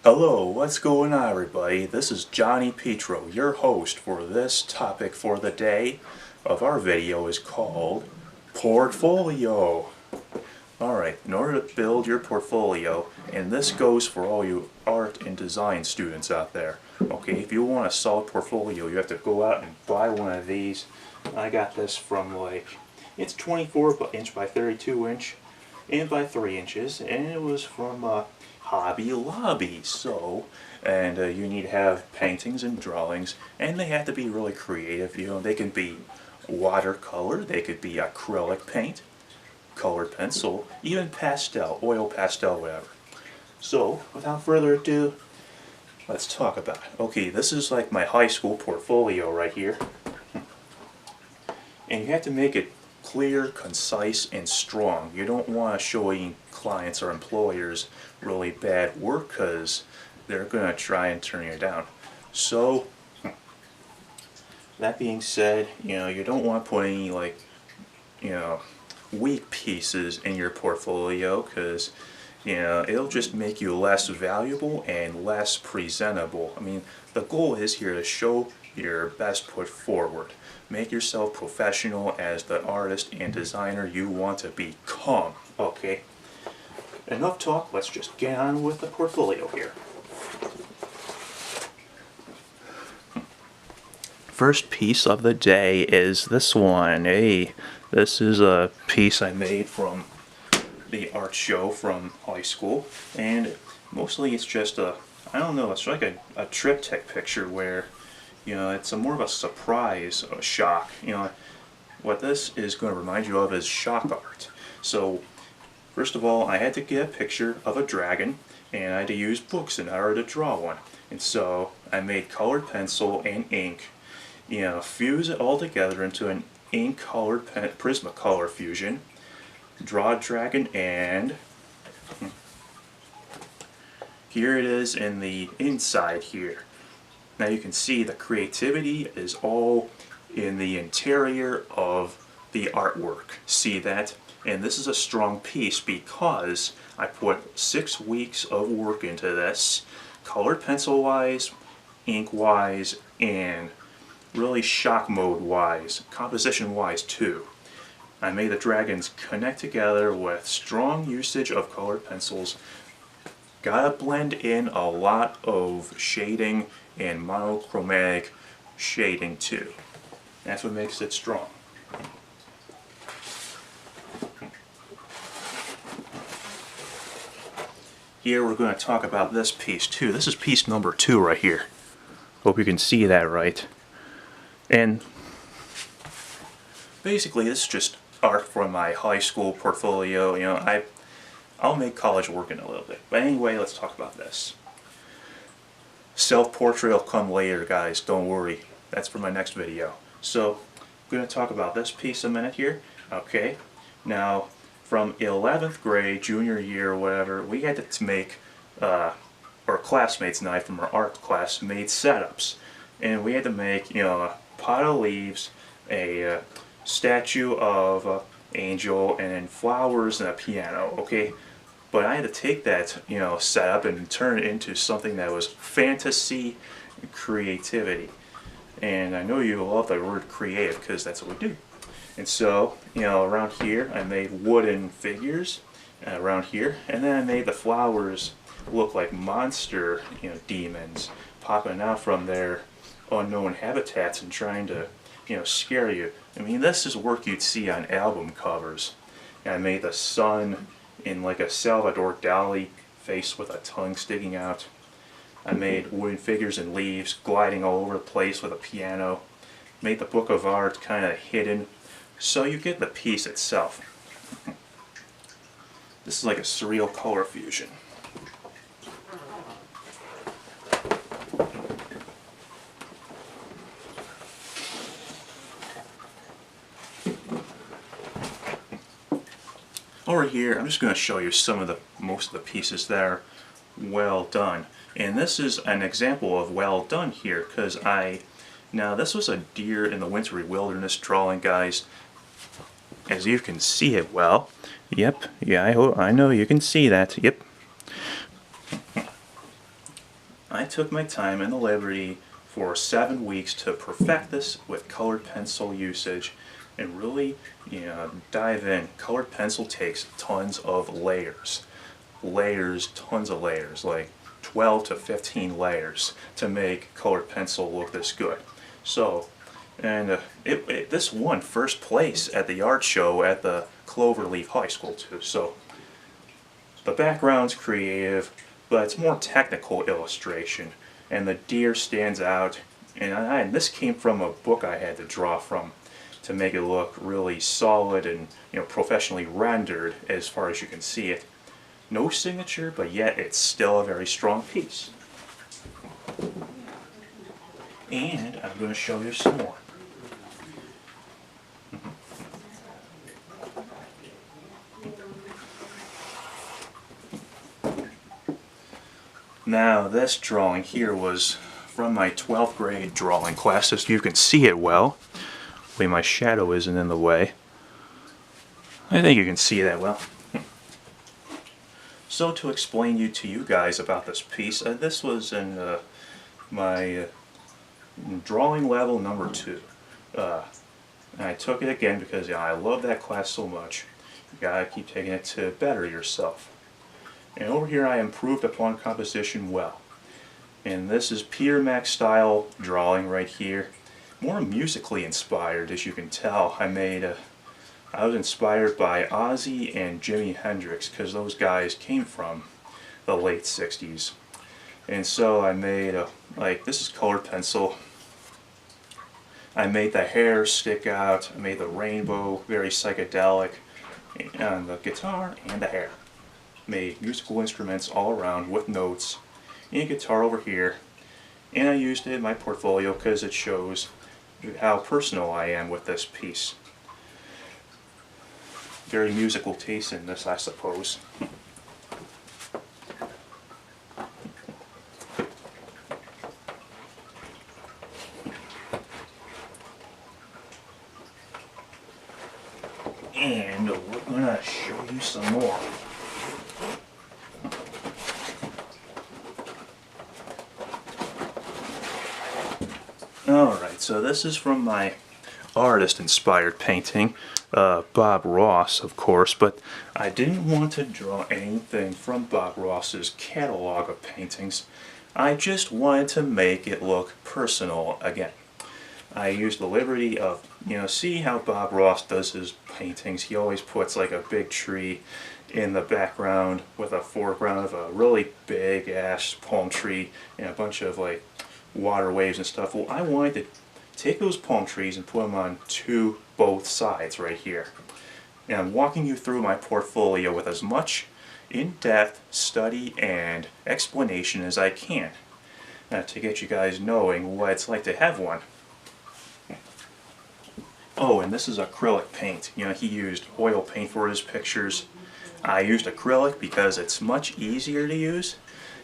Hello, what's going on everybody? This is Johnny Petro, your host for this topic for the day of our video is called Portfolio. Alright, in order to build your portfolio, and this goes for all you art and design students out there. Okay, if you want a solid portfolio, you have to go out and buy one of these. I got this from it's 24 inch by 32 inch and by 3 inches, and it was from Hobby Lobby. And you need to have paintings and drawings, and they have to be really creative. You know, they can be watercolor, they could be acrylic paint, colored pencil, even pastel, oil pastel, whatever. So, without further ado, let's talk about it. Okay, this is like my high school portfolio right here. And you have to make it clear, concise, and strong. You don't want to show clients or employers really bad work because they're going to try and turn you down. So, that being said, you don't want to put any weak pieces in your portfolio because it'll just make you less valuable and less presentable. I mean, the goal is here to show your best foot forward. Make yourself professional as the artist and designer you want to become. Okay, enough talk, let's just get on with the portfolio here. First piece of the day is this one. Hey, this is a piece I made from the art show from high school, and mostly it's just I don't know, it's like a triptych picture where it's more of a surprise, a shock. What this is going to remind you of is shock art. So first of all, I had to get a picture of a dragon, and I had to use books in order to draw one. And so I made colored pencil and ink, fuse it all together into an ink colored Prismacolor fusion, draw a dragon, and here it is in the inside here. Now you can see the creativity is all in the interior of the artwork. See that? And this is a strong piece because I put 6 weeks of work into this, colored pencil wise, ink wise, and really shock mode wise, composition wise too. I made the dragons connect together with strong usage of colored pencils. Gotta blend in a lot of shading and monochromatic shading too. That's what makes it strong. Here we're going to talk about this piece too. This is piece number 2 right here. Hope you can see that right. And basically this is just art from my high school portfolio. I'll make college work in a little bit. But anyway, let's talk about this. Self-portrait will come later, guys. Don't worry. That's for my next video. So, I'm going to talk about this piece a minute here. Okay. Now, from 11th grade, junior year, or whatever, we had to make, our classmates and I from our art class made setups. And we had to make, a pot of leaves, a statue of an angel, and then flowers and a piano. Okay. But I had to take that, setup and turn it into something that was fantasy and creativity. And I know you love the word creative because that's what we do. And so, around here I made wooden figures around here, and then I made the flowers look like monster, demons popping out from their unknown habitats and trying to, scare you. I mean, this is work you'd see on album covers. And I made the sun in like a Salvador Dali face with a tongue sticking out. I made wooden figures and leaves gliding all over the place with a piano. Made the book of art kind of hidden, so you get the piece itself. This is like a surreal color fusion. Over here, I'm just going to show you most of the pieces that are well done. And this is an example of well done here, because now this was a deer in the wintry wilderness drawing, guys. As you can see it well. Yep, yeah, I know you can see that. Yep. I took my time and the liberty for 7 weeks to perfect this with colored pencil usage and really, dive in. Colored pencil takes tons of layers. Tons of layers, like 12 to 15 layers to make colored pencil look this good. So, and this won first place at the art show at the Cloverleaf High School too. So the background's creative, but it's more technical illustration, and the deer stands out. And this came from a book I had to draw from to make it look really solid and professionally rendered as far as you can see it. No signature, but yet it's still a very strong piece. And I'm going to show you some more. Now this drawing here was from my 12th grade drawing class, so you can see it well. The way my shadow isn't in the way. I think you can see that well. So to explain to you guys about this piece, this was in my drawing level number 2. And I took it again because I love that class so much. You gotta keep taking it to better yourself. And over here I improved upon composition well. And this is Peter Mac style drawing right here. More musically inspired, as you can tell. I was inspired by Ozzy and Jimi Hendrix because those guys came from the late 60s. And so I made this is colored pencil. I made the hair stick out. I made the rainbow very psychedelic, and the guitar and the hair. Made musical instruments all around with notes, and a guitar over here. And I used it in my portfolio because it shows how personal I am with this piece. Very musical taste in this, I suppose. And we're gonna show you some more. Alright, so this is from my artist-inspired painting, Bob Ross, of course, but I didn't want to draw anything from Bob Ross's catalog of paintings. I just wanted to make it look personal again. I used the liberty of, see how Bob Ross does his paintings. He always puts like a big tree in the background with a foreground of a really big ass palm tree and a bunch of like water waves and stuff. Well, I wanted to take those palm trees and put them on both sides right here. And I'm walking you through my portfolio with as much in-depth study and explanation as I can to get you guys knowing what it's like to have one. Oh, and this is acrylic paint. He used oil paint for his pictures. I used acrylic because it's much easier to use.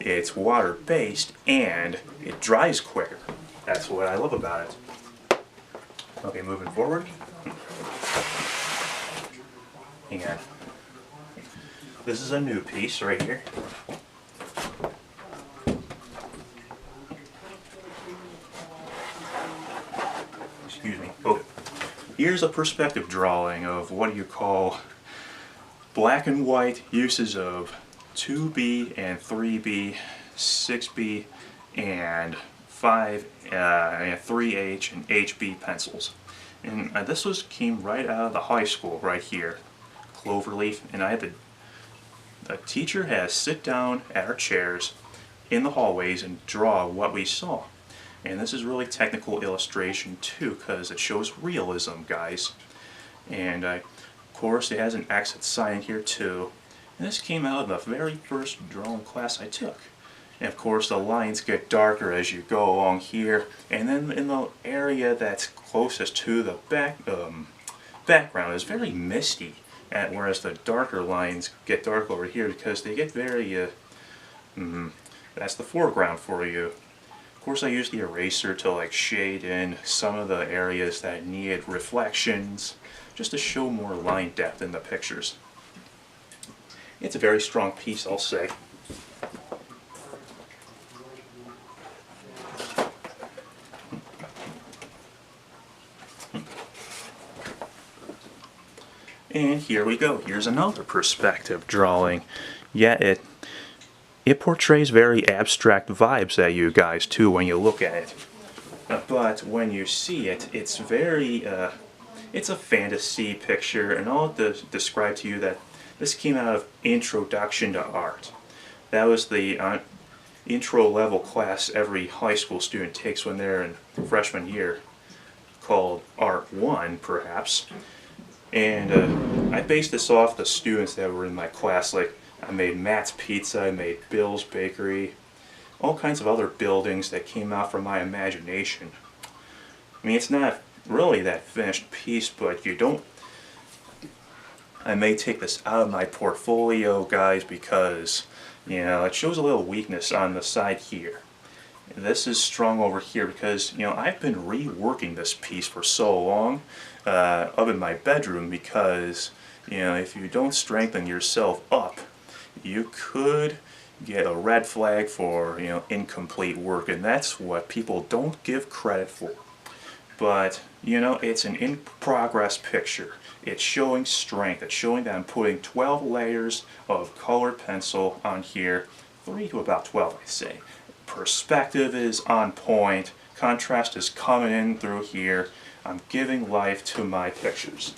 It's water-based and it dries quicker. That's what I love about it. Okay, moving forward. Hang on. This is a new piece right here. Excuse me. Okay. Here's a perspective drawing of what you call black and white uses of 2B and 3B, 6B, and 5, and 3H and HB pencils. And this came right out of the high school right here, Cloverleaf, and I had the teacher had us sit down at our chairs in the hallways and draw what we saw. And this is really technical illustration too, because it shows realism, guys. And of course it has an exit sign here too. And this came out of the very first drawing class I took. And of course the lines get darker as you go along here, and then in the area that's closest to the background is very misty, whereas the darker lines get dark over here because they get very, that's the foreground for you. Of course I used the eraser to like shade in some of the areas that needed reflections, just to show more line depth in the pictures. It's a very strong piece, I'll say. And here we go. Here's another perspective drawing. Yeah, it portrays very abstract vibes at you guys too when you look at it. But when you see it, it's very, it's a fantasy picture, and I'll describe to you that this came out of Introduction to Art. That was the intro level class every high school student takes when they're in freshman year, called Art 1 perhaps. And I based this off the students that were in my class. Like, I made Matt's Pizza, I made Bill's Bakery, all kinds of other buildings that came out from my imagination. I mean, it's not really that finished piece, but you don't... I may take this out of my portfolio, guys, because, you know, it shows a little weakness on the side here. This is strong over here because, you know, I've been reworking this piece for so long up in my bedroom because, you know, if you don't strengthen yourself up, you could get a red flag for, you know, incomplete work, and that's what people don't give credit for. But, you know, it's an in-progress picture. It's showing strength. It's showing that I'm putting 12 layers of colored pencil on here, 3 to about 12, I'd say. Perspective is on point. Contrast is coming in through here. I'm giving life to my pictures.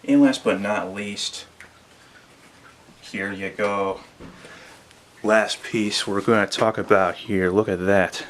And last but not least, here you go. Last piece we're going to talk about here. Look at that.